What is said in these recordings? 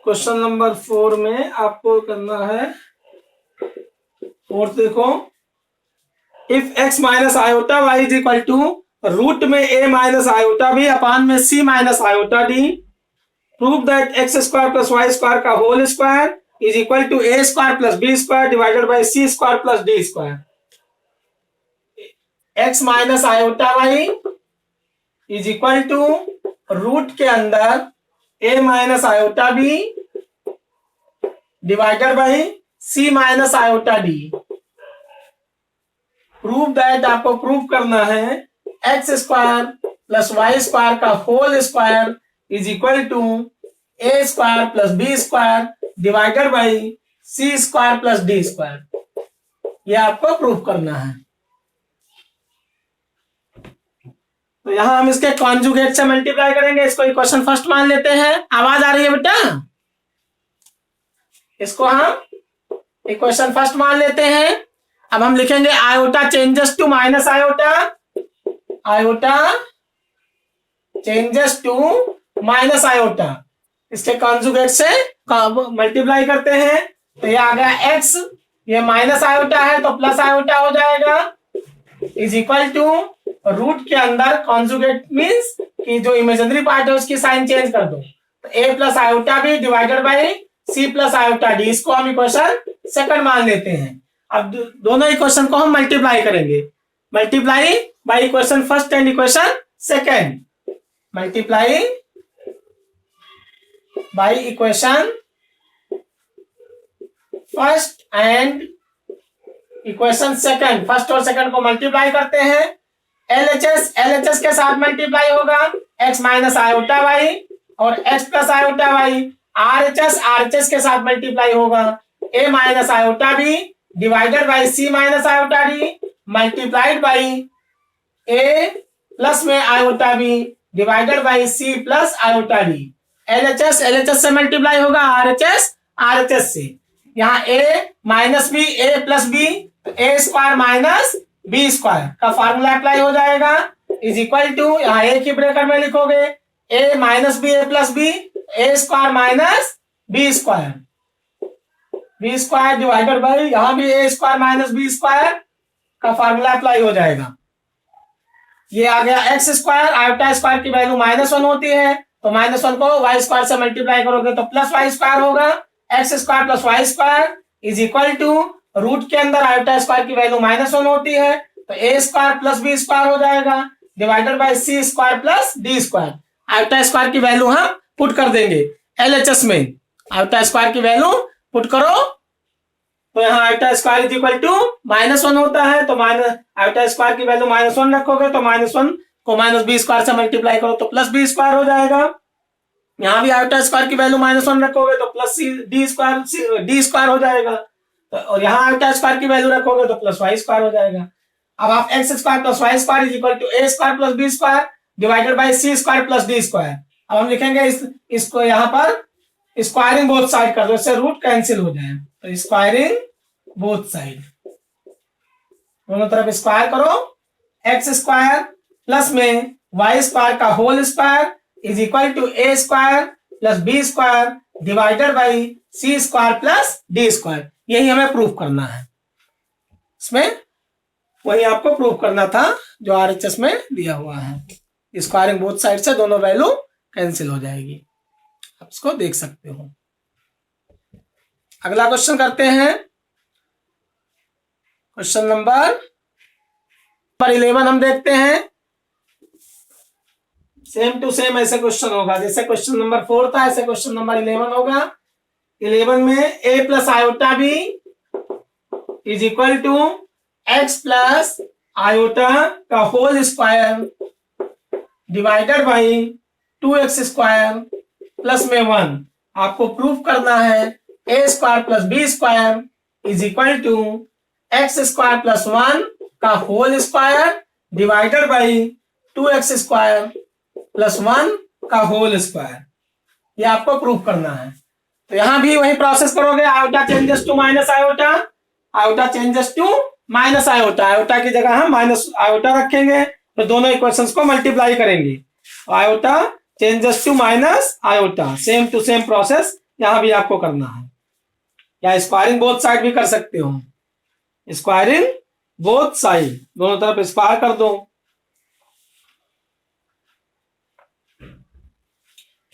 Question number 4 में आपको करना है फोर्थ, देखो if x minus iota y is equal to root में a minus iota b upon में c minus iota d, prove that x square plus Y square का whole square is equal to a square plus B square divided by c square plus D square. x minus iota y is equal to root के अंदर a minus iota b divided by c minus iota d. Prove that आपको prove करना है x square plus Y square का whole square is equal to A square plus B square divided by C square plus D square. यह आपको prove करना है। तो यहां हम इसके कॉन्जुगेट से मल्टीप्लाई करेंगे। इसको इक्वेशन फर्स्ट मान लेते हैं। आवाज आ रही है बेटा? इसको हम इक्वेशन फर्स्ट मान लेते हैं। अब हम लिखेंगे iota changes to minus iota, iota changes to minus iota. इसके कॉन्जुगेट से मल्टीप्लाई करते हैं तो ये आ गया x, ये माइनस आयोटा है तो प्लस आयोटा हो जाएगा, इज इक्वल टू रूट के अंदर कॉन्जुगेट मीन्स कि जो इमेजिनरी पार्ट है उसकी साइन चेंज कर दो, तो a प्लस आयोटा भी divided by c plus iota D. इसको हम इक्वेशन सेकंड मान लेते हैं। अब दोनों इक्वेशन को हम मल्टीप्लाई करेंगे। Multiply by equation first and equation second, multiply by equation first and equation second. First और सेकंड को मल्टीप्लाई करते हैं। एलएचएस के साथ मल्टीप्लाई होगा एक्स माइनस आयोटा वाई और x plus iota y. RHS के साथ मल्टीप्लाई होगा a minus iota b divided by c minus iota d multiplied by a plus में iota b divided by c plus iota d. LHS से multiply होगा RHS से। यहाँ ए minus b a plus B तो ए square minus B square का formula apply हो जाएगा, is equal to यहाँ ए की ब्रैकेट में लिखोगे a minus b a plus B a square minus B square, b square divided by यहां भी a square minus B square का फार्मूला अप्लाई हो जाएगा। ये आ गया एक्स स्क्वायर, आयोटा स्क्वायर की वैल्यू -1 होती है तो -1 को वाई स्क्वायर से मल्टीप्लाई करोगे तो प्लस वाई स्क्वायर होगा। X square plus Y square is equal to root के अंदर आयोटा स्क्वायर की वैल्यू -1 होती है तो ए स्क्वायर प्लस बी स्क्वायर हो जाएगा divided by C square plus D square. Iota square की वैल्यू हम पुट कर देंगे एलएचएस में। आयोटा स्क्वायर की वैल्यू पुट करो तो यहाँ iota square is equal to -1 होता है तो आयोटा स्क्वायर की वैल्यू -1 रखोगे तो -1 को माइनस बी स्क्वायर से मल्टीप्लाई करो तो प्लस बी स्क्वायर हो जाएगा। यहाँ भी आयोटा स्क्वायर की वैल्यू -1 रखोगे तो प्लस डी स्क्वायर हो जाएगा तो, और यहाँ आयोटा स्क्वायर की वैल्यू रखोगे तो प्लस वाई स्क्वायर हो जाएगा। अब आप X square plus Y square is equal to A square plus B square divided by C square plus D square. अब हम लिखेंगे इसको यहाँ पर स्क्वायरिंग बोथ साइड कर दो, इससे रूट कैंसिल हो जाए तो स्क्वायरिंग बोथ साइड, दोनों तरफ स्क्वायर करो। एक्स स्क्वायर प्लस में वाई स्क्वायर का whole square is equal to A square plus B square divided by C square plus D square. यही हमें प्रूफ करना है। इसमें वही आपको प्रूफ करना था जो आरएचएस में दिया हुआ है। स्क्वायरिंग बोथ साइड से दोनों वैल्यू कैंसिल हो जाएगी, आप इसको देख सकते हो। अगला क्वेश्चन करते हैं। क्वेश्चन नंबर 11 हम देखते हैं। सेम टू सेम ऐसे क्वेश्चन होगा जैसे क्वेश्चन नंबर 4 था, ऐसे क्वेश्चन नंबर 11 होगा। 11 में a plus iota b is equal to x plus iota का whole square divided by 2x square plus में 1। आपको प्रूफ करना है a square plus B square is equal to x square plus 1 का whole square divided by 2x square plus 1 का whole square. ये आपको proof करना है। तो यहां भी वही प्रोसेस करोगे, iota changes to minus iota, iota changes to minus iota, iota की जगह हम माइनस आयोटा रखेंगे तो दोनों इक्वेशंस को मल्टीप्लाई करेंगे। Iota changes to minus iota, same to same process यहां भी आपको करना है, या स्क्वायरिंग बोथ साइड भी कर सकते हो, स्क्वायरिंग बोथ साइड, दोनों तरफ स्क्वायर कर दो।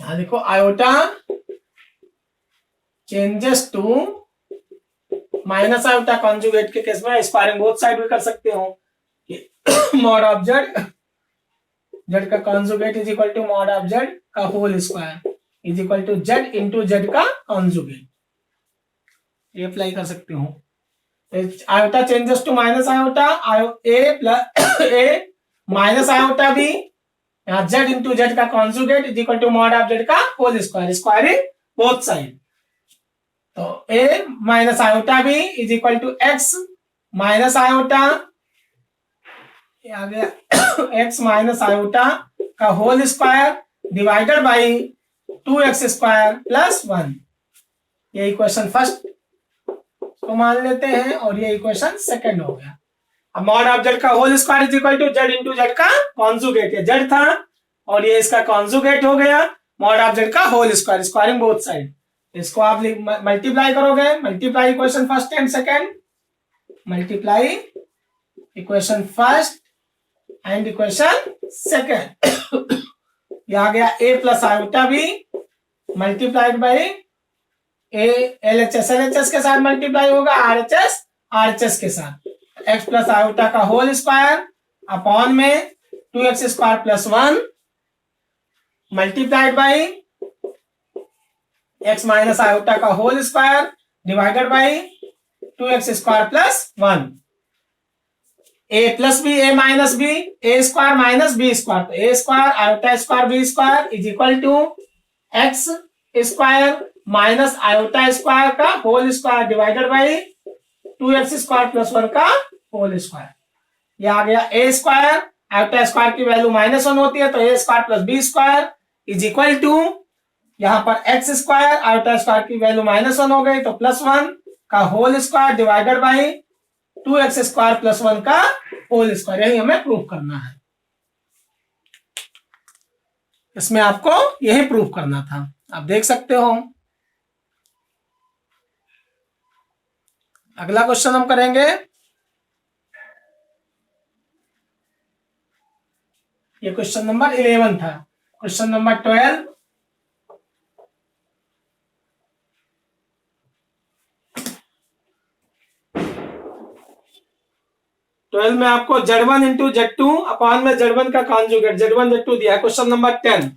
यहां देखो iota changes to minus iota conjugate के केस में स्क्वायरिंग बोथ साइड भी कर सकते हो, मॉड ऑफ जेड, जेड का conjugate is equal to mod of z का whole square is equal to z into z का कॉन्जुगेट, ये अप्लाई कर सकते हो। Iota changes to minus iota, a plus a minus iota b, यहाँ z into z का conjugate is equal to mod of z का whole square, squaring both side. तो a minus iota b is equal to x minus iota, आ गया x minus iota का whole square divided by 2x square plus 1। ये equation first को मान लेते हैं और ये इक्वेशन सेकंड हो गया। अब मॉड ऑफ जेड का whole square is equal to z into z का कॉन्जुगेट, ये जेड था और ये इसका कॉन्जुगेट हो गया मॉड ऑफ जेड का whole square, squaring both side. इसको आप मल्टीप्लाई करोगे, multiply equation first and second, multiply equation first and equation second, ये आ गया a plus iota b multiplied by a LHS के साथ मल्टीप्लाई होगा, RHS के साथ, x प्लस आयोटा का होल स्क्वायर अपॉन में 2x square plus 1 multiplied by x minus iota का whole square divided by 2x square plus 1, a plus B A minus b, a square minus B square, तो ए square iota square b square is equal to x square minus iota square का whole square divided by 2x square plus 1 का whole square. ये आ गया a square, iota square की value -1 होती है तो ए square plus B square is equal to, यहाँ पर एक्स स्क्वायर आयोटा स्क्वायर की वैल्यू -1 हो गई तो प्लस 1 का whole square divided by 2x square plus 1 का होल स्क्वायर, यही हमें प्रूफ करना है। इसमें आपको यही प्रूफ करना था, आप देख सकते हो। अगला क्वेश्चन हम करेंगे, ये क्वेश्चन नंबर 11 था। क्वेश्चन नंबर 12, में आपको Z1 इंटू Z2 अपॉन में Z1 का कॉन्जुगेट Z1 Z2 दिया है। क्वेश्चन नंबर 10,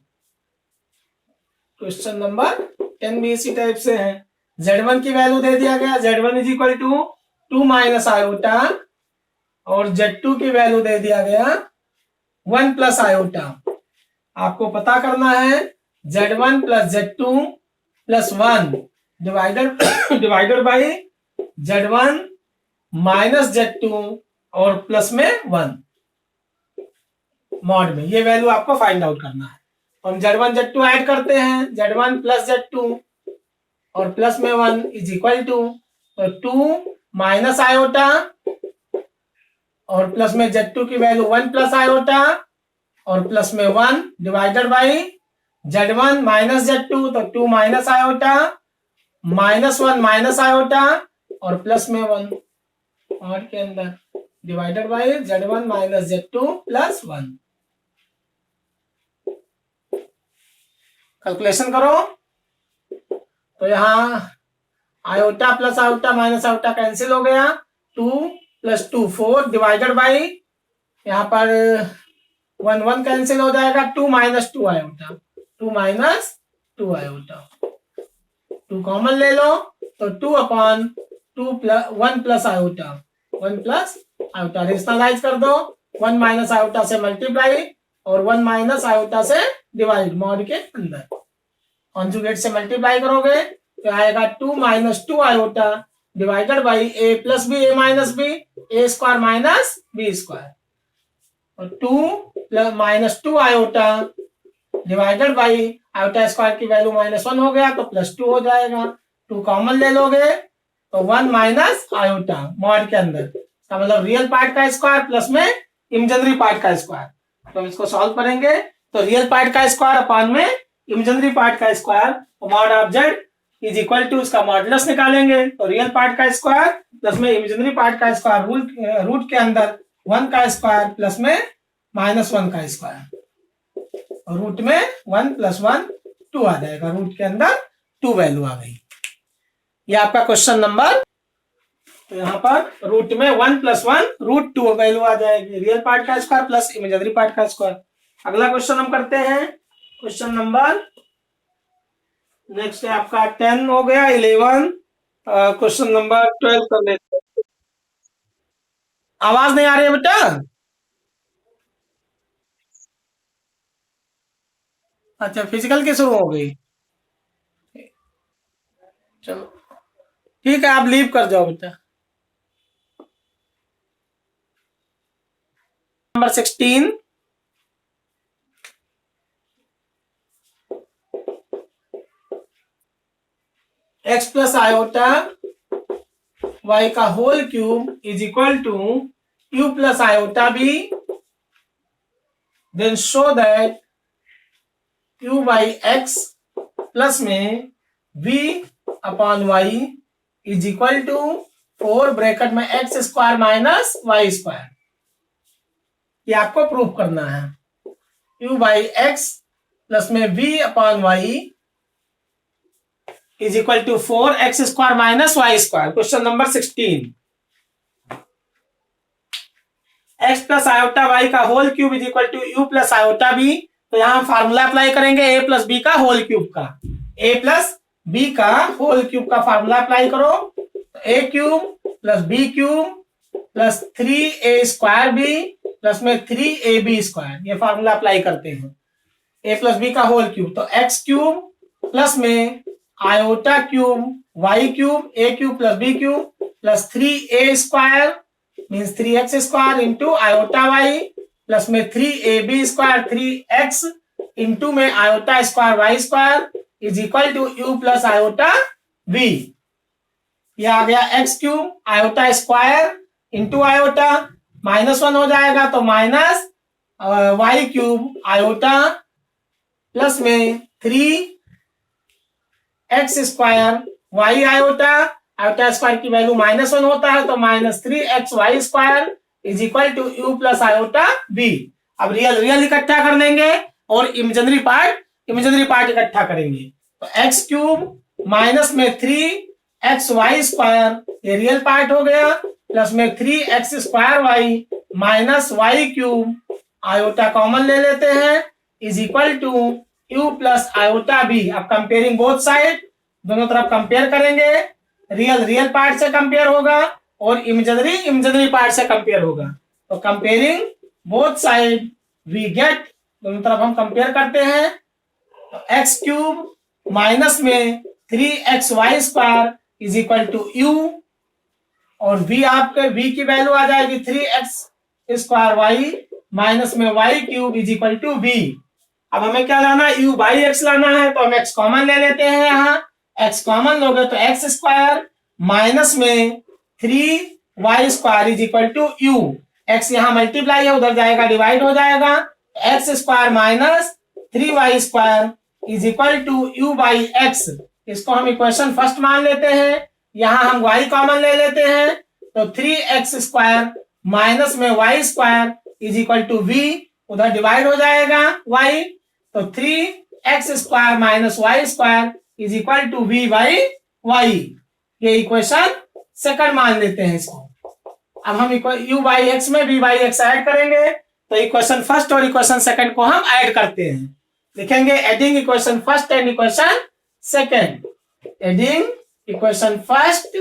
क्वेश्चन नंबर 10 भी इसी टाइप से है। Z1 की वैल्यू दे दिया गया, Z1 is equal to 2 minus iota, और Z2 की वैल्यू दे दिया गया 1 प्लस आयोटा। आपको पता करना है Z1 plus Z2 plus 1 divided by Z1 minus Z2 और प्लस में 1 मॉड में, ये वैल्यू आपको फाइंड आउट करना है। हम Z1 Z2 ऐड करते हैं, Z1 प्लस Z2 और प्लस में 1 इज इक्वल टू, तो 2 माइनस आयोटा और प्लस में Z2 की वैल्यू 1 प्लस आयोटा और प्लस में 1 divided by Z1 minus Z2, तो 2 माइनस आयोटा -1 माइनस आयोटा और प्लस में 1 और के अंदर divided by Z1 minus Z2 plus 1। Calculation करो तो यहाँ iota plus iota minus iota cancel हो गया, 2 प्लस 2 4 डिवाइडेड बाई यहाँ पर 1 कैंसिल हो जाएगा, 2 minus 2 iota, 2 minus 2 iota, 2 common ले लो तो 2 upon 2 plus 1 plus iota, 1 plus iota rationalise कर दो, 1 माइनस आयोटा से मल्टीप्लाई और 1 माइनस आयोटा से डिवाइड, मॉड के अंदर कॉन्जुगेट से मल्टीप्लाई करोगे तो आएगा 2 minus 2 iota divided by a plus B A minus b, a square minus B square, और 2 minus 2 iota divided by iota square की वैल्यू -1 हो गया तो +2 हो जाएगा, 2 कॉमन ले लोगे तो 1 माइनस आयोटा मॉड के अंदर, इसका मतलब रियल पार्ट का स्क्वायर प्लस में इमेजिनरी पार्ट का स्क्वायर। तो हम इसको सॉल्व करेंगे तो रियल पार्ट का स्क्वायर अपॉन में इमेजिनरी पार्ट का square, mod of z is equal to उसका मॉडुलस निकालेंगे तो रियल पार्ट का स्क्वायर प्लस में इमेजिनरी पार्ट का स्क्वायर, रूट के अंदर 1 का स्क्वायर प्लस में -1 का स्क्वायर, रूट में 1 + 1 2 आ जाएगा, रूट के अंदर 2 वैल्यू आ गई। ये आपका क्वेश्चन नंबर, तो यहाँ पर रूट में 1 + 1 √2 वैल्यू आ जाएगी, रियल पार्ट का स्क्वायर प्लस इमेजिनरी पार्ट का स्क्वायर। अगला क्वेश्चन हम करते हैं, क्वेश्चन नंबर नेक्स्ट है आपका 10 हो गया, 11, क्वेश्चन नंबर 12 कर लेते हैं। आवाज नहीं आ रही है बेटा? अच्छा, फिजिकल की शुरू हो गई, चलो ठीक है, आप लीव कर जाओ बेटा। नंबर 16, x + आयोटा y का whole cube is equal to u + iota b, then show that q/x plus में v/y is equal to 4 bracket में x² - y²। ये आपको प्रूव करना है। q/x प्लस में v/y is equal to 4x² - y²। Question number 16, x + iota y का whole cube is equal to u + iota b। तो यहाँ हम फार्मूला अप्लाई करेंगे a + b का होल क्यूब का, a + b का होल क्यूब का फार्मूला अप्लाई करो, a³ + b³ + 3a² b plus में 3ab², ये फार्मूला अप्लाई करते हैं। a + b का होल क्यूब तो x³ प्लस में iota cube y³ a³ + b³ plus 3a² means 3x² into iota y plus में 3ab² 3x इंटू में iota square y² is equal to u + iota v। यह आ गया x³ iota square into iota, -1 हो जाएगा तो -y³ iota plus में 3x² y iota, iota square की value -1 होता है तो -3xy² is equal to u + iota v। अब रियल इकट्ठा कर लेंगे और इमेजिनरी पार्ट इकट्ठा करेंगे तो x³ माइनस में 3xy² ये रियल पार्ट हो गया, प्लस में 3x² minus y³ iota common ले लेते हैं is equal to u + iota b। अब कंपेयरिंग बोथ साइड, दोनों तरफ कंपेयर करेंगे, रियल पार्ट से कंपेयर होगा और इमेजिनरी पार्ट से कंपेयर होगा। तो comparing both side we get, दोनों तरफ हम कंपेयर करते हैं तो x³ माइनस में 3xy² is equal to u और v आपके v की वैल्यू आ जाएगी 3x² माइनस में y³ is equal to v। अब हमें क्या लाना है, u/x लाना है तो हम x कॉमन ले लेते हैं, यहाँ x कॉमन लोगे तो x² माइनस में 3y² is equal to u। x यहाँ मल्टीप्लाई है, उधर जाएगा डिवाइड हो जाएगा, x² minus 3y² is equal to u/x। इसको हम इक्वेशन फर्स्ट मान लेते हैं, यहाँ हम y कॉमन ले लेते हैं तो 3x² माइनस में y² is equal to v, उधर डिवाइड हो जाएगा y तो 3x² minus y² is equal to v/y। ये इक्वेशन सेकंड मान लेते हैं इसको। अब हम u/x में v/x ऐड करेंगे तो इक्वेशन फर्स्ट और इक्वेशन सेकंड को हम ऐड करते हैं, लिखेंगे adding equation first and equation second, adding equation first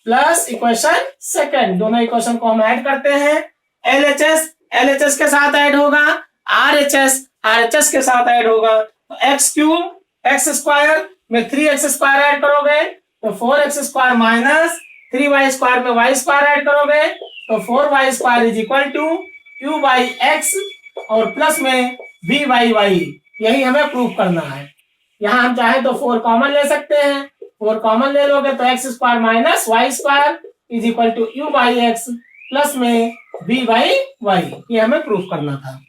plus equation second, दोनों इक्वेशन को हम ऐड करते हैं। LHS के साथ ऐड होगा, RHS के साथ ऐड होगा तो x³ x² में 3x² ऐड करोगे तो 4x² माइनस 3y² में y² ऐड करोगे तो 4y² is equal to u/x और प्लस में v/y। यही हमें प्रूफ करना है। यहाँ हम चाहे तो 4 कॉमन ले सकते हैं, 4 कॉमन ले लोगे तो x² minus y² is equal to u/x plus में v/y। ये हमें प्रूफ करना था।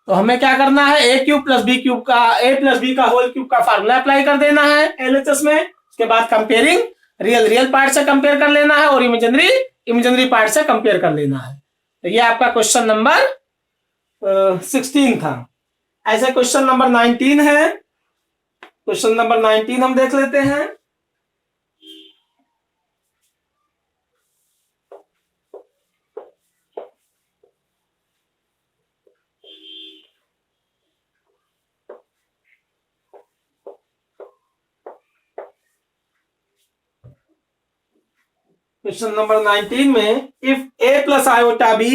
तो हमें क्या करना है, ए क्यूब प्लस बी क्यूब का, ए प्लस बी का होल क्यूब का फार्मूला अप्लाई कर देना है एलएचएस में। उसके बाद कंपेयरिंग, रियल पार्ट से कंपेयर कर लेना है और इमेजिनरी पार्ट से कंपेयर कर लेना है। तो ये आपका क्वेश्चन नंबर 16 था। ऐसे क्वेश्चन नंबर 19 है। क्वेश्चन नंबर 19 हम देख लेते हैं। क्वेश्चन नंबर 19 में if a plus iota b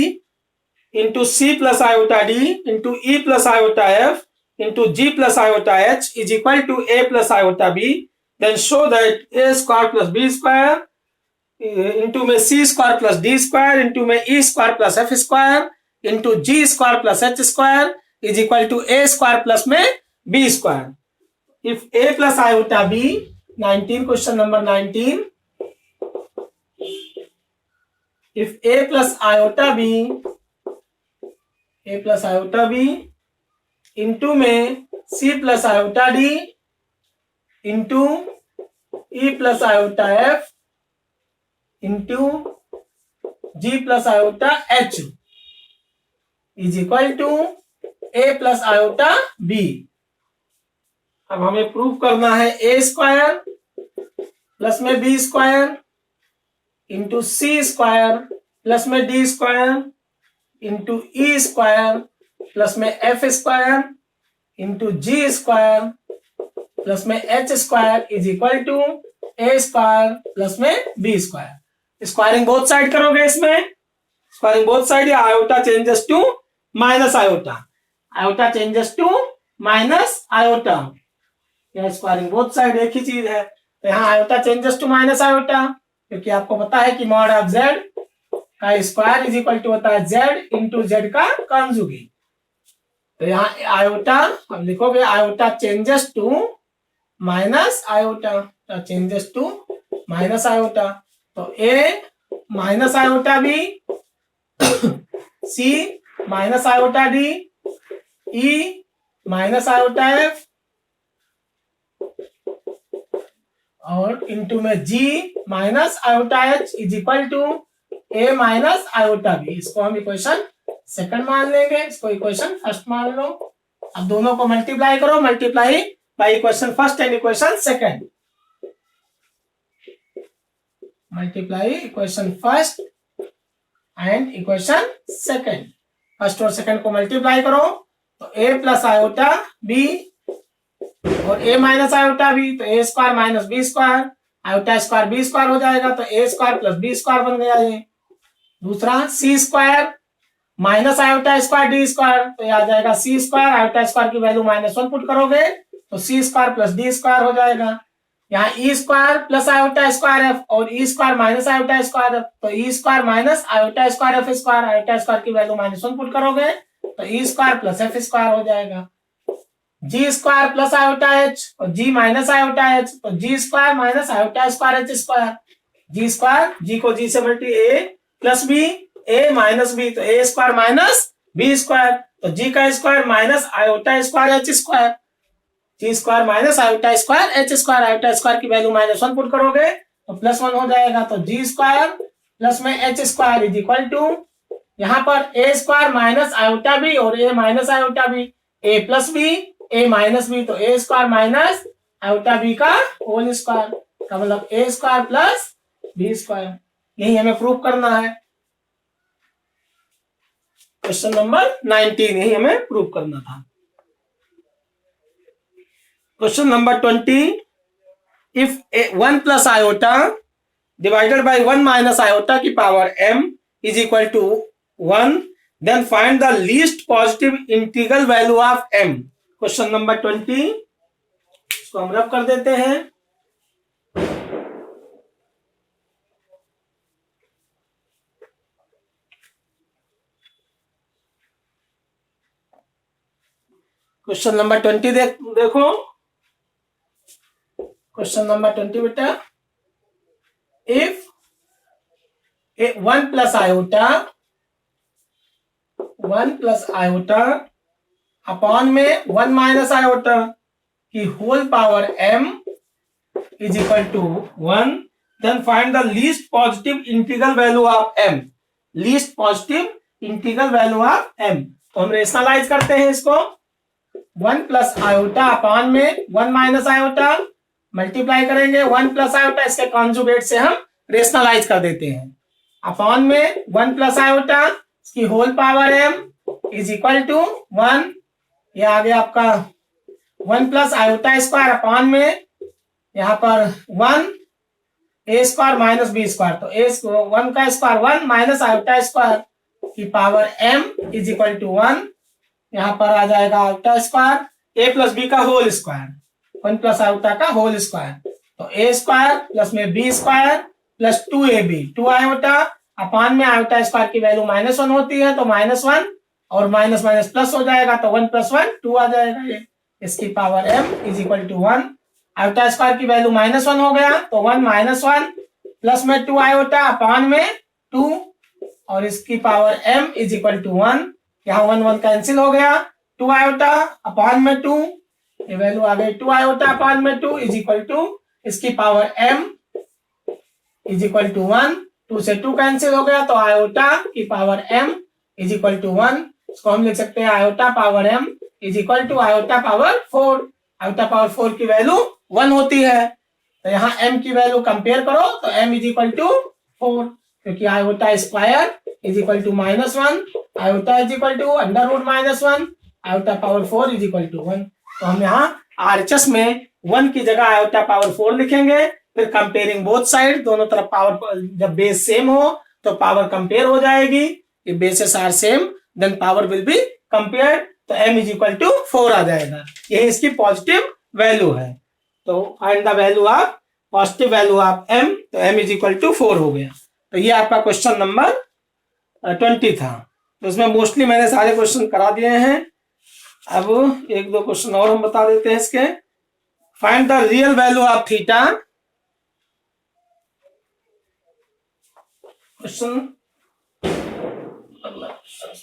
into c plus iota d into e plus iota f into g plus iota h is equal to a plus iota b, then show that a square plus B square into में c square plus D square into में e square plus F square into g square plus h square is equal to A square plus में b square. If a plus iota b, 19 question number 19, if a plus iota b into में c plus iota d into e plus iota f into g plus iota h is equal to a plus iota b। अब हमें prove करना है a square plus में b square into c square plus में d square into e square plus में f square into g square plus में h square is equal to A square plus में b square. Squaring both side करोगे इसमें, squaring both side, या iota changes to minus iota, iota changes to minus iota, या squaring both side एक ही चीज है। तो यहाँ iota changes to minus iota, क्योंकि आपको पता है कि मॉड ऑफ जेड का स्क्वायर इज इक्वल टू होता है जेड इंटू जेड का कॉन्जुगेट। तो यहाँ आयोटा हम लिखोगे iota changes to minus iota, changes to minus iota. तो a minus iota b, c minus iota d, e minus iota f और इंटू में g minus iota h is equal to a minus iota b. इसको हम equation second मान लेंगे, इसको equation first मान लो। अब दोनों को मल्टीप्लाई करो, multiply by equation first and equation second, multiply equation first and equation second. First और सेकंड को मल्टीप्लाई करो तो ए प्लस आयोटा बी और ए माइनस आयोटा बी, तो ए square minus B square, iota square b square हो जाएगा, तो ए square plus B square बन गया ये। दूसरा c square minus iota square d square, तो ये आ जाएगा सी स्क्वायर, आयोटा स्क्वायर की वैल्यू -1 पुट करोगे तो c square plus D square हो जाएगा। यहाँ e square plus iota square f और e square minus iota square f, तो ई square minus iota square F square, iota square की value -1 put करोगे तो ई स्क्वायर प्लस एफ स्क्वायर हो जाएगा। G square plus iota H और G minus iota H, तो जी square minus iota square H square, G square, G को G से multi A plus B, A minus B, तो ए square minus B square, तो G का square minus iota square H square, G square minus iota square H square, iota square की value -1 put करोगे तो +1 हो जाएगा, तो जी स्क्वायर प्लस में h square is equal to, यहाँ पर a square minus iota b और a minus iota b, a plus B A minus B, तो ए स्क्वायर माइनस आयोटा बी का होल स्क्वायर का मतलब a square plus B square. यही हमें prove करना है। क्वेश्चन नंबर 19 यही हमें प्रूव करना था। Question number 20, if 1 plus iota divided by 1 minus iota की power m is equal to 1, then find the least positive integral value of m। Question number 20 इसको हम रब कर देते हैं। क्वेश्चन नंबर 20 देखो, क्वेश्चन नंबर 20 बेटा, इफ 1 प्लस आयोटा अपॉन में 1 माइनस आयोटा की whole power m is equal to 1. Then find the least positive integral value of m. Least positive integral value of m. तो हम rationalise करते हैं इसको. 1 plus iota upon में 1 minus iota multiply करेंगे 1 plus iota, इसके conjugate से हम रेशनलाइज कर देते हैं. अपॉन में 1 प्लस आयोटा इसकी whole power m is equal to 1. ये आ गया आपका 1 प्लस आयोटा स्क्वायर अपॉन में यहाँ पर 1 a square minus B square. तो a 1 का स्क्वायर 1 माइनस आयोटा स्क्वायर की power m is equal to 1. यहाँ पर आ जाएगा iota square a plus b का होल स्क्वायर 1 प्लस आयोटा का होल स्क्वायर. तो a स्क्वायर प्लस में b square plus 2ab 2 iota upon में आयोटा स्क्वायर की वैल्यू -1 होती है तो -1 और माइनस माइनस प्लस हो जाएगा तो 1 प्लस 1 2 आ जाएगा. ये इसकी power m is equal to 1. Iota square की वैल्यू -1 हो गया तो 1 माइनस 1 प्लस में 2 आयोटा अपॉन में 2 और इसकी power m is equal to 1. यहाँ 1 1 कैंसिल हो गया. 2 आयोटा अपॉन में 2 ये वैल्यू आ गई 2 आयोटा अपॉन में 2 इज इक्वल टू इसकी power m is equal to 1. 2 से 2 कैंसिल हो गया तो आयोटा की power m is equal to 1. इसको हम लिख सकते हैं iota power m is equal to iota power 4. Iota power 4 की वैल्यू 1 होती है तो यहाँ m की वैल्यू कंपेयर करो तो m इज इक्वल टू 4 क्योंकि iota square is equal to -1 iota is equal to √-1 iota power 4 is equal to 1. तो हम यहाँ RHS में 1 की जगह आयोटा पावर 4 लिखेंगे. फिर कंपेयरिंग बोथ साइड दोनों तरफ पावर जब बेस सेम हो तो पावर कंपेयर हो जाएगी. If bases are same then power will be compared. तो m इज इक्वल टू 4 आ जाएगा. यही इसकी पॉजिटिव वैल्यू है. तो find the value of positive value of m. तो m इज इक्वल टू 4 हो गया. तो ये आपका क्वेश्चन नंबर 20 था. तो इसमें मोस्टली मैंने सारे क्वेश्चन करा दिए हैं. अब 1-2 क्वेश्चन और हम बता देते हैं इसके. Find the real value of theta. Question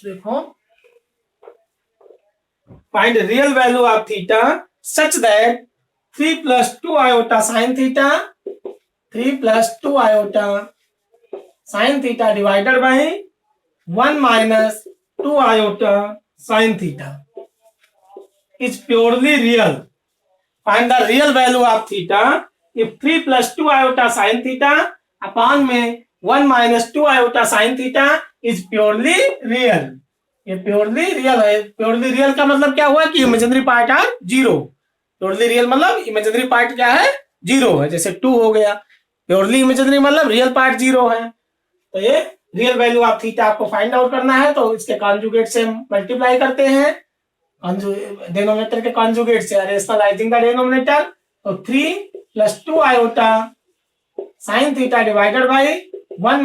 देखो. Find real value of theta such that 3 + 2 iota sine theta 3 + 2 iota sine theta divided by 1 - 2 iota sine theta is purely real. Find the real value of theta if 3 + 2 iota sin theta upon में 1 - 2 iota sin theta is purely real. ये purely real है. purely real का मतलब क्या हुआ कि imaginary part are 0. purely real मतलब imaginary part क्या है 0 है. जैसे 2 हो गया. purely imaginary मतलब real part 0 है. तो ये रियल वैल्यू ऑफ थीटा आपको फाइंड आउट करना है तो इसके कॉन्जुगेट से मल्टीप्लाई करते हैं. डिनोमिनेटर के कॉन्जुगेट से रेशनलाइजिंग द डिनोमिनेटर. तो 3 + 2 iota sine theta divided by 1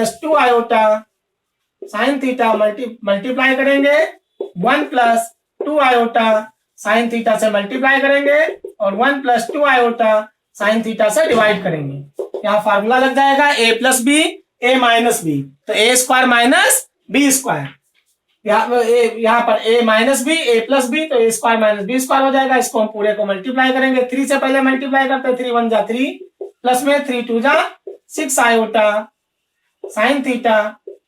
- 2 iota sine theta multiply करेंगे 1 + 2 आयोटा साइन थीटा से मल्टीप्लाई करेंगे और 1 + 2 आयोटा साइन थीटा से डिवाइड करेंगे. यहाँ फार्मूला लग जाएगा a + b a - b. तो a square minus b square. यहाँ पर a - b a + b तो a square minus b square हो जाएगा. इसको हम पूरे को मल्टीप्लाई करेंगे. 3 से पहले मल्टीप्लाई करते हैं. 3 × 1 = 3 प्लस में 3 × 2 = 6 आयोटा साइन थीटा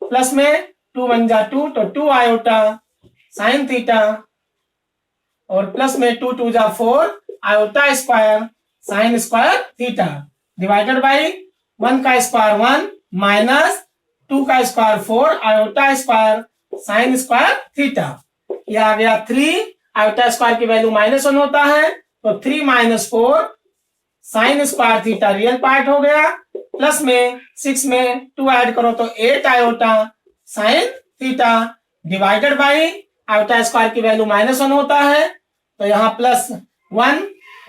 प्लस में 2 × 1 = 2 तो 2 आयोटा साइन थीटा और प्लस में 2 × 2 = 4 iota square sine square theta divided by 1 का स्क्वायर 1 माइनस 2 का square 4 iota square sine square theta. ये आ गया 3 आयोटा स्क्वायर की वैल्यू -1 होता है तो 3 - 4 sine square theta real part हो गया प्लस में 6 में 2 ऐड करो तो 8 iota sine theta divided bye iota square की वैल्यू -1 होता है तो यहाँ +1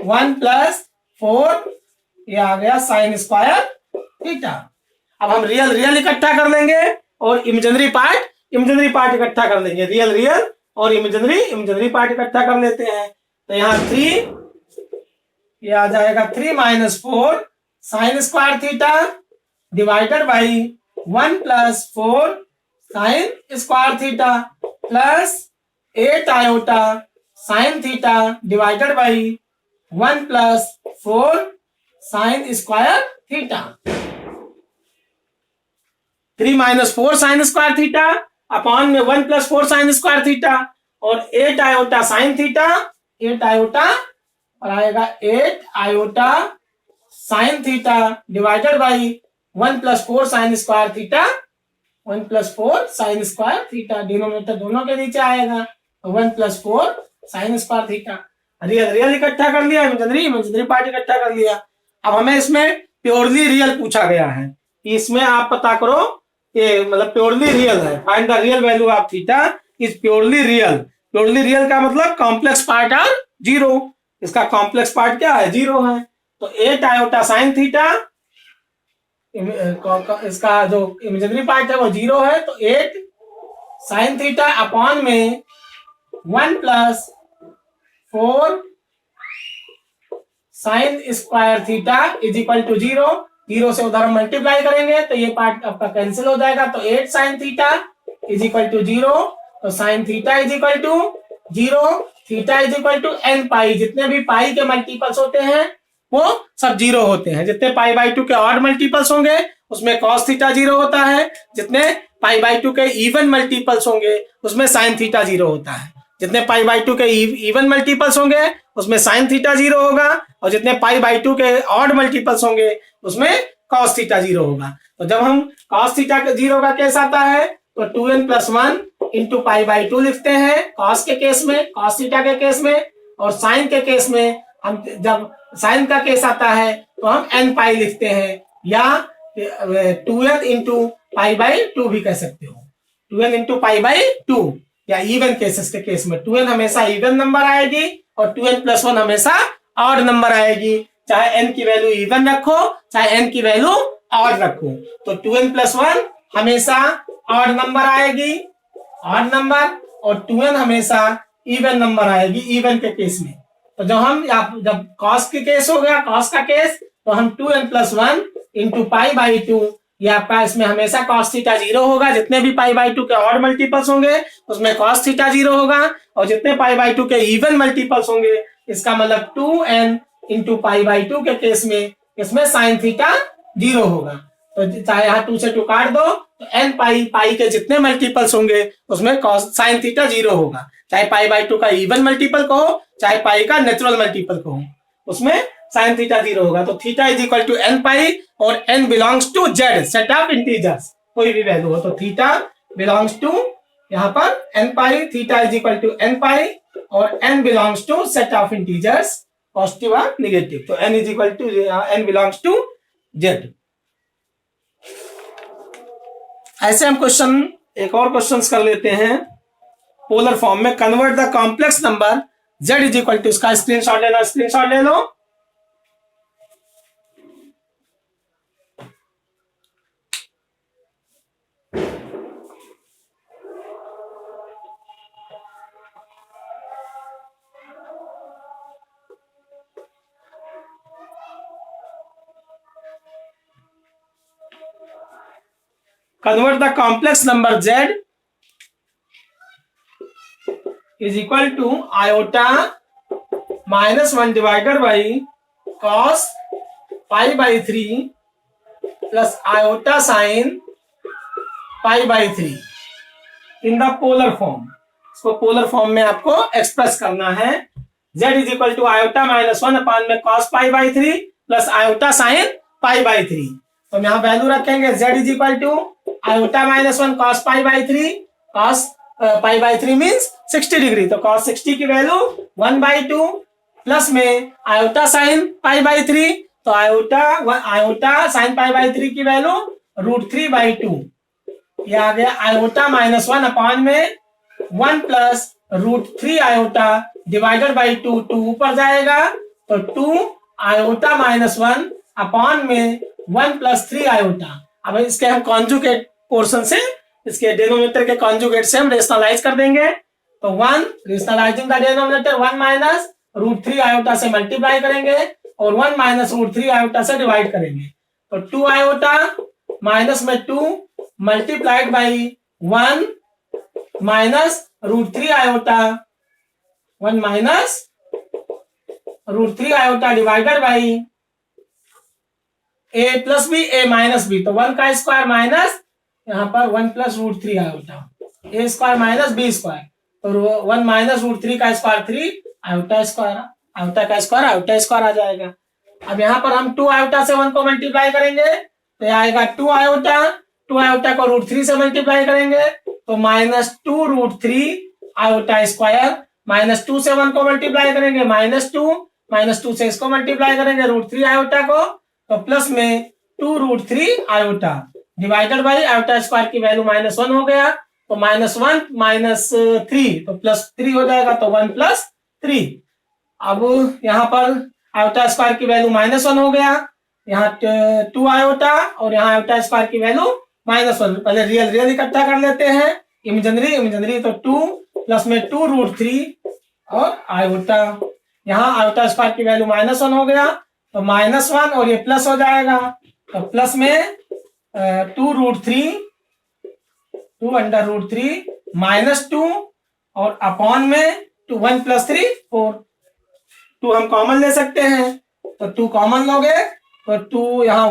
1 + 4 ये आ गया साइन स्क्वायर थीटा. अब हम रियल इकट्ठा कर लेंगे और इमेजिनरी पार्ट इकट्ठा कर लेंगे. रियल और इमेजिनरी पार्ट इकट्ठा कर लेते हैं. तो यहाँ 3 ये आ जाएगा 3 - 4 sine square theta divided by 1 + 4 sine square theta plus 8 iota sine theta divided by 1 plus 4 sine square theta. 3 minus 4 sine square theta upon में 1 प्लस 4 साइन स्क्वायर थीटा और 8 आयोटा साइन थीटा, 8 आयोटा और आएगा 8 iota sine theta divided by 1 plus 4 sine square theta, 1 plus 4 sine square theta, denominator दोनों के नीचे आएगा 1 plus 4 sine square theta. Real real इकट्ठा कर लिया, इमेजिनरी पार्ट इकट्ठा कर लिया। अब हमें इसमें प्योरली रियल पूछा गया है कि इसमें आप पता करो ये मतलब प्योरली रियल है, find the real value of theta is purely real. Purely real का मतलब कॉम्प्लेक्स पार्ट आर जीरो, इसका कॉम्प्लेक्स पार्ट क्या है, जीरो है। तो 8 आयोटा साइन थीटा, इसका जो इमेजिनरी पार्ट है वो जीरो है, तो 8 साइन थीटा अपॉन में 1 plus 4 sine square theta is equal to zero. Zero से उधर मल्टीप्लाई करेंगे तो ये पार्ट आपका कैंसिल हो जाएगा, तो 8 sine theta is equal to zero, तो sine theta is equal to zero, theta is equal to n pi. जितने भी पाई के मल्टीपल्स होते हैं वो सब जीरो होते हैं। जितने पाई बाई 2 के ऑड मल्टीपल्स होंगे उसमें कॉस थीटा जीरो होता है, जितने पाई बाई 2 के इवन मल्टीपल्स होंगे उसमें साइन थीटा जीरो होता है। जितने पाई बाई 2 के इवन मल्टीपल्स होंगे उसमें साइन थीटा जीरो होगा, और जितने पाई बाई 2 के ऑड मल्टीपल्स होंगे उसमें कॉस थीटा जीरो होगा। तो जब हम कॉस थीटा के जीरो का केस आता है तो 2n plus 1 into pi by 2 लिखते हैं कॉस के केस में, कॉस थीटा के केस में। और साइन के केस में हम जब साइन का केस आता है तो हम n पाई लिखते हैं, या 2n इंटू पाई बाई 2 भी कह सकते हो, 2n इंटू पाई बाई 2। या इवन केसेस के केस में 2n हमेशा इवन नंबर आएगी और 2n प्लस 1 हमेशा ऑड नंबर आएगी, चाहे n की वैल्यू इवन रखो चाहे n की वैल्यू ऑड रखो। तो 2n प्लस 1 हमेशा ऑड नंबर आएगी, ऑड नंबर, और 2n हमेशा इवन नंबर आएगी इवन के केस में। तो जब कॉस के केस हो गया, कॉस का केस, तो हम 2n plus 1 into pi by 2, ये आपका इसमें हमेशा कॉस थीटा जीरो होगा। जितने भी पाई बाई 2 के ऑड मल्टीपल्स होंगे उसमें कॉस थीटा जीरो होगा, और जितने पाई बाई 2 के इवन मल्टीपल्स होंगे इसका मतलब 2n इंटू पाई बाई 2 के केस में इसमें साइन थीटा जीरो होगा। तो चाहे यहाँ 2 से 2 काट दो तो n पाई के जितने मल्टीपल्स होंगे उसमें कॉस साइन थीटा जीरो होगा, चाहे पाई बाई 2 का इवन मल्टीपल कहो चाहे पाई का नेचुरल मल्टीपल कहो, उसमें साइन थीटा जीरो होगा। तो theta is equal to n pi, और n belongs to z set of integers, कोई भी वैल्यू हो तो थीटा बिलोंग्स टू यहाँ पर n pi, theta is equal to n pi, और n belongs to set of integers positive और negative. तो n is equal to n belongs to z। ऐसे हम क्वेश्चन एक और क्वेश्चन कर लेते हैं पोलर फॉर्म में। Convert the complex number z is equal to, इसका स्क्रीनशॉट लेना, स्क्रीनशॉट ले लो। Convert the complex number z is equal to iota minus 1 divided by cos pi by 3 plus iota sin pi by 3 in the polar form। इसको polar form में आपको express करना है। z is equal to iota minus 1 upon में cos pi by 3 plus iota sin pi by 3। तो हम यहाँ value रखेंगे z is equal to iota minus 1 cos pi by 3, cos pi by 3 means 60 degree, तो cos 60 की value 1/2 plus में iota sin pi by 3, तो iota sin pi by 3 की value √3/2। ये आ गया iota minus 1 अपॉन में 1 प्लस √3 iota डिवाइडेड बाई 2, 2 ऊपर जाएगा तो 2 iota minus 1 अपॉन में 1 प्लस 3 iota। अब इसके हम कॉन्जुगेट पोर्शन से, इसके डिनोमिनेटर के कॉन्जुगेट से हम रेशनलाइज कर देंगे। तो 1 rationalising the denominator 1 minus √3 iota से मल्टीप्लाई करेंगे और 1 माइनस √3 आयोटा से डिवाइड करेंगे। तो 2 आयोटा माइनस में 2 multiplied by 1 minus √3 iota, 1 minus √3 iota divided by a plus B A minus B, तो 1 का स्क्वायर माइनस यहाँ पर 1 plus √3 iota, a square minus B square, तो 1 माइनस √3 का स्क्वायर 3 आयोटा स्क्वायर, आयोटा का स्क्वायर आयोटा स्क्वायर आ जाएगा। अब यहाँ पर हम 2 आयोटा से 1 को मल्टीप्लाई करेंगे तो आएगा 2 आयोटा, 2 आयोटा को √3 से मल्टीप्लाई करेंगे तो -2√3 आयोटा स्क्वायर, -2 से 1 को मल्टीप्लाई करेंगे -2 से इसको मल्टीप्लाई करेंगे √3 आयोटा को, तो प्लस में 2√3 iota divided by iota square की वैल्यू -1 हो गया, तो -1 - 3 तो +3 हो जाएगा, तो 1 + 3। अब यहाँ पर आयोटा स्क्वायर की वैल्यू -1 हो गया, यहाँ 2 आयोटा और यहाँ आयोटा स्क्वायर की वैल्यू -1। पहले रियल इकट्ठा कर लेते हैं, इमेजिनरी तो 2 प्लस में 2√3 और आयोटा, यहाँ आयोटा स्क्वायर की वैल्यू -1 हो गया, तो -1 और ये प्लस हो जाएगा, तो प्लस में 2√3 -2 और अपॉन में 1 + 3 4, 2 हम कॉमन ले सकते हैं, तो 2 कॉमन लोगे तो 2 यहाँ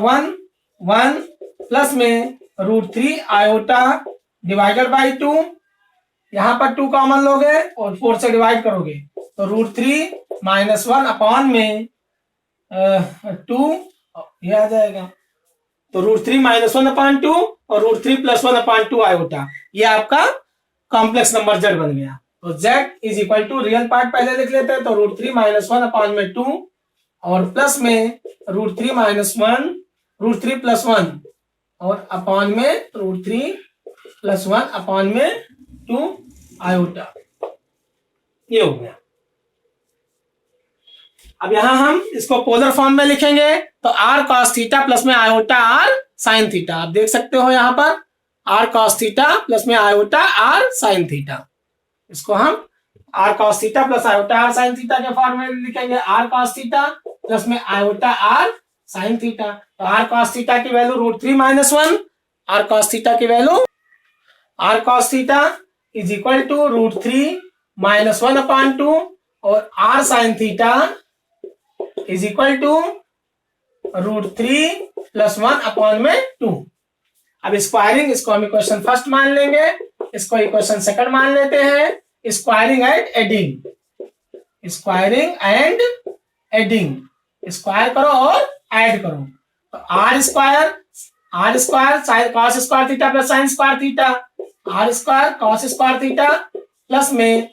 1 प्लस में √3 आयोटा डिवाइडेड बाई 2, यहाँ पर 2 कॉमन लोगे और 4 से डिवाइड करोगे तो √3 - 1 अपॉन में 2 ये आ जाएगा, तो √3 - 1/2 और √3 + 1/2 आयोटा, ये आपका कॉम्प्लेक्स नंबर z बन गया। तो z = रियल पार्ट पहले लिख लेते हैं, तो √3 - 1/2 और प्लस में √3 - 1 √3 + 1 और अपॉन में √3 + 1/2 आयोटा, ये हो गया। अब यहां हम इसको पोलर फॉर्म में लिखेंगे, तो r cos थीटा प्लस में आयोटा r sin थीटा, आप देख सकते हो यहाँ पर r cos थीटा प्लस में आयोटा r sin थीटा, इसको हम r cos theta plus iota r sin theta के फॉर्म में लिखेंगे, r cos थीटा प्लस में आयोटा r sin थीटा, तो r cos थीटा की वैल्यू √3 - 1, r cos थीटा की वैल्यू r cos थीटा = √3 - 1/2 और r sin थीटा = √3 + 1/2। अब squaring, इसको हम इक्वेशन फर्स्ट मान लेंगे, इसको इक्वेशन सेकंड मान लेते हैं, स्क्वायरिंग एंड एडिंग, स्क्वायर करो और ऐड करो, तो r square cos square theta plus sin square theta, r square cos square theta plus में